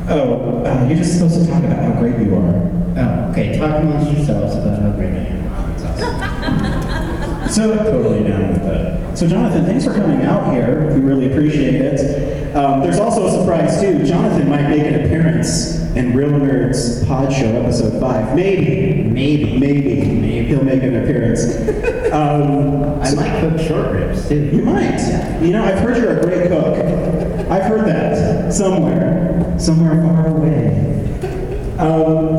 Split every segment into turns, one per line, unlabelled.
You're just supposed to talk about how great you are.
Oh, okay. Talk amongst yourselves about how great I am.
So totally down with that. So Jonathan, thanks for coming out here. We really appreciate it. There's also a surprise too. Jonathan might make an appearance in Real Nerds Pod Show episode 5. Maybe he'll make an appearance.
I might cook short ribs too.
You might. Yeah. You know, I've heard you're a great cook. I've heard that somewhere far away.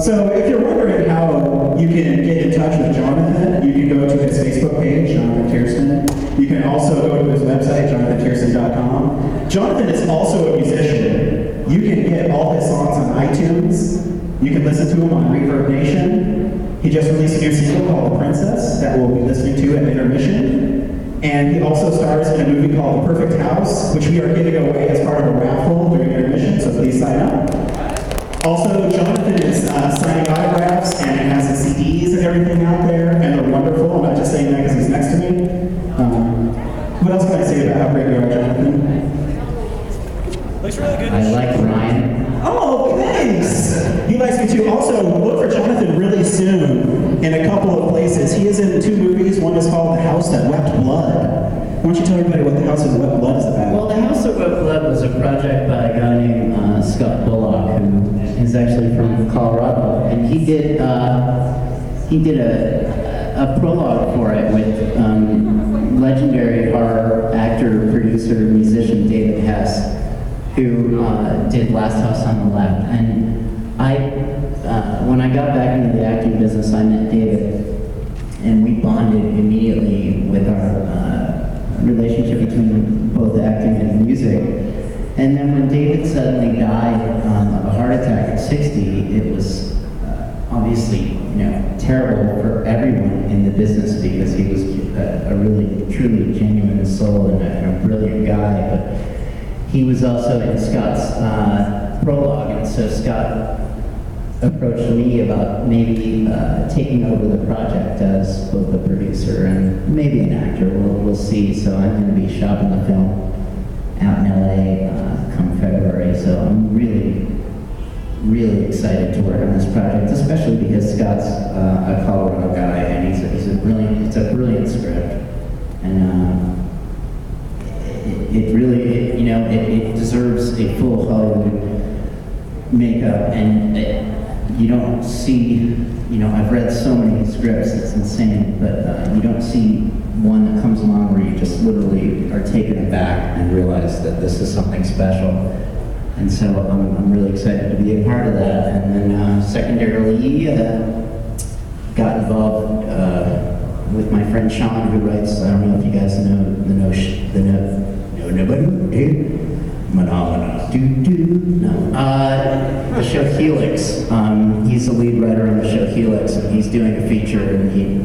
So if you're wondering how you can get in touch with Jonathan, you can go to his Facebook page, Jonathan Tiersten. You can also go to his website, jonathantiersten.com. Jonathan is also a musician. You can get all his songs on iTunes. You can listen to him on Reverb Nation. He just released a new single called The Princess that we'll be listening to at intermission. And he also stars in a movie called The Perfect House, which we are giving away as part of a raffle during intermission, so please sign up. Also, Jonathan is signing autographs and has his CDs and everything out there, and they're wonderful. I'm not just saying that because he's next to me. What else can I say about how great you are, Jonathan?
Looks really good.
I like Ryan.
Oh, thanks! He likes me too. Also, look for Jonathan really soon in a couple of places. He is in 2 movies. One is called The House That Wept Blood. Why don't you tell everybody what The House That Wept Blood is about?
Well, The House of Wept Blood was a project by a guy named Scott Bullock, who is actually from Colorado, and he did a prologue for it with legendary horror actor, producer, musician David Hess, who did Last House on the Left. And when I got back into the acting business, I met David, and we bonded immediately with our relationship between both acting and music. And then when David suddenly died of a heart attack at 60, it was obviously, terrible for everyone in the business because he was a really, truly genuine soul and a brilliant guy. But he was also in Scott's prologue, and so Scott approached me about maybe taking over the project as both a producer and maybe an actor. We'll see. So I'm going to be shopping the film out in LA come February. So I'm really, really excited to work on this project, especially because Scott's a Colorado guy and it's a brilliant script, and it really, it deserves a full Hollywood makeup, and you don't see, I've read so many scripts, it's insane, but you don't see one that comes along where you just literally are taken aback and realize that this is something special. And so I'm really excited to be a part of that. And then secondarily, got involved with my friend Sean, who writes, I don't know if you guys know the show Helix. He's the lead writer on the show Helix, and he's doing a feature, and he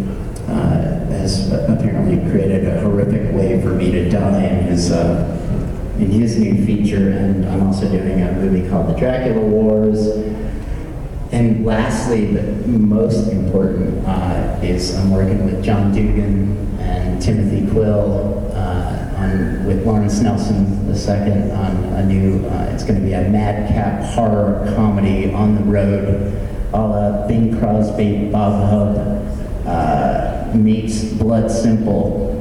has apparently created a horrific way for me to die in his new feature. And I'm also doing a movie called The Dracula Wars. And lastly, but most important, is I'm working with John Dugan and Timothy Quill with Lawrence Nelson II on a new, it's going to be a madcap horror comedy on the road, a la Bing Crosby, Bob Hope meets Blood Simple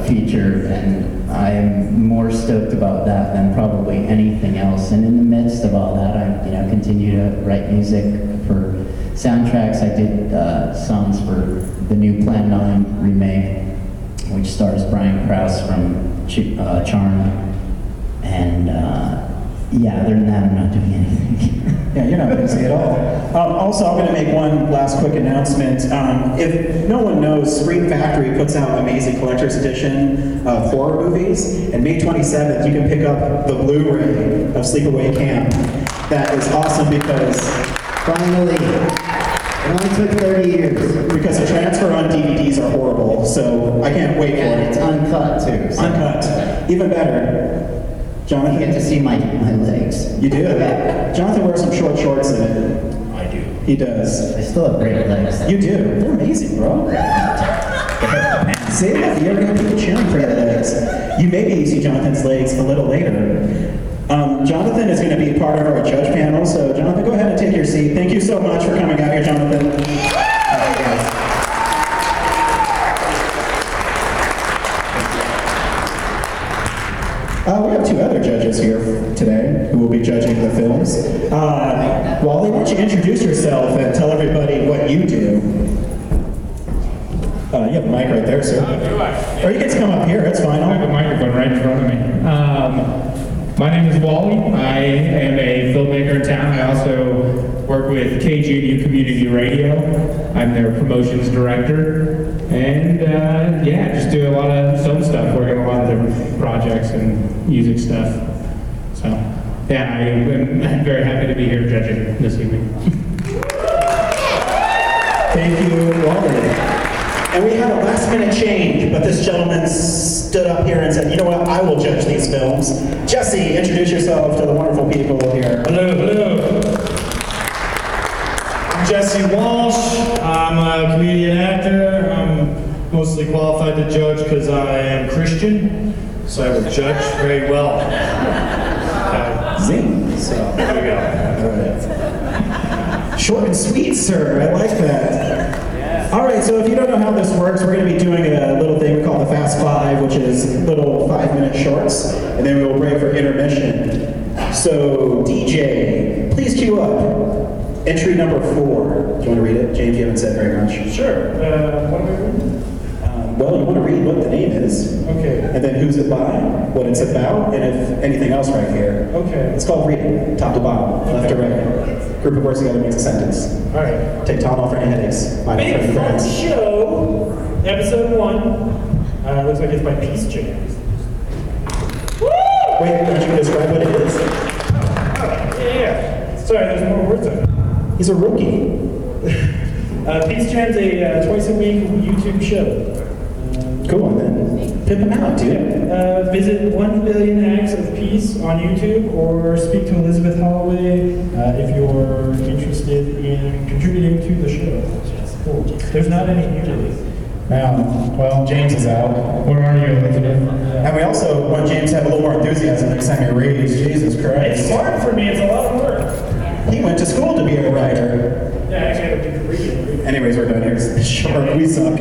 feature, and I am more stoked about that than probably anything else. And in the midst of all that, I continue to write music for soundtracks. I did songs for the new Plan 9 remake, which stars Brian Krause from Charmed. And other than that, I'm not doing anything.
Yeah, you're not busy at all. Also, I'm going to make one last quick announcement. If no one knows, Scream Factory puts out an amazing collector's edition of horror movies, and May 27th you can pick up the Blu-ray of Sleepaway Camp. That is awesome because
Finally, it only took 30 years.
Because the transfer on DVDs are horrible, so I can't wait for
And
it.
it's uncut too. So.
Uncut. Even better.
You
Jonathan?
get to see my legs.
You do? Jonathan wears some short shorts in it.
I do.
He does.
I still have great legs.
You do. They're amazing, bro. Say that. You're going to have people cheering for your legs. You maybe see Jonathan's legs a little later. Jonathan is going to be part of our judge panel, so Jonathan, go ahead and take your seat. Thank you so much for coming out here, Jonathan. We have two other judges here today who will be judging the films. Wally, why don't you introduce yourself and tell everybody what you do? You have a mic right there, sir. Or you can just come up here, it's fine.
I have a microphone right in front of me. My name is Wally. I am a filmmaker in town. I also work with KGNU Community Radio. I'm their promotions director. And yeah, just do a lot of film stuff, work on a lot of different projects and music stuff. So yeah, I'm very happy to be here judging this evening.
Thank you, Wally. And we had a last minute change, but this gentleman stood up here and said, you know what, I will judge these films. Jesse, introduce yourself to the wonderful people here.
Hello, hello. I'm Jesse Walsh. I'm a comedian actor. I'm mostly qualified to judge because I am Christian, so I will judge very well.
Zing.
So, there we go.
All right. Short and sweet, sir. I like that. All right, so if you don't know how this works, we're going to be doing a little thing we call the Fast Five, which is little 5-minute shorts, and then we will break for intermission. So, DJ, please cue up entry number 4. Do you want to read it? James, you haven't said very much.
Sure. What am I reading?
Well, you want to read what the name is,
Okay.
and then who's it by, what it's about, and if anything else right here.
Okay.
It's called reading, top to bottom, left to right. Group of words together makes a sentence.
All right.
Take Tylenol for any headaches. My
Big
friend
Fun
friends.
Show, episode 1. Looks like it's by Peace Jams. Woo!
Wait, don't you describe what it is?
Yeah. Sorry, there's more words on it.
He's a rookie.
Peace Jam's a twice a week YouTube show.
Cool, and then pimp him out, dude.
Visit 1 Billion Acts of Peace on YouTube or speak to Elizabeth Holloway if you're interested in contributing to the show. Cool. There's not any nudity.
Well, James is out.
Where are you, Elizabeth?
And we also want James to have a little more enthusiasm next time he reads. Jesus Christ.
It's hard for me. It's a lot of work.
He went to school to be a writer.
Yeah, actually, I have a degree in reading.
Anyways, we're done here. It's short. We suck.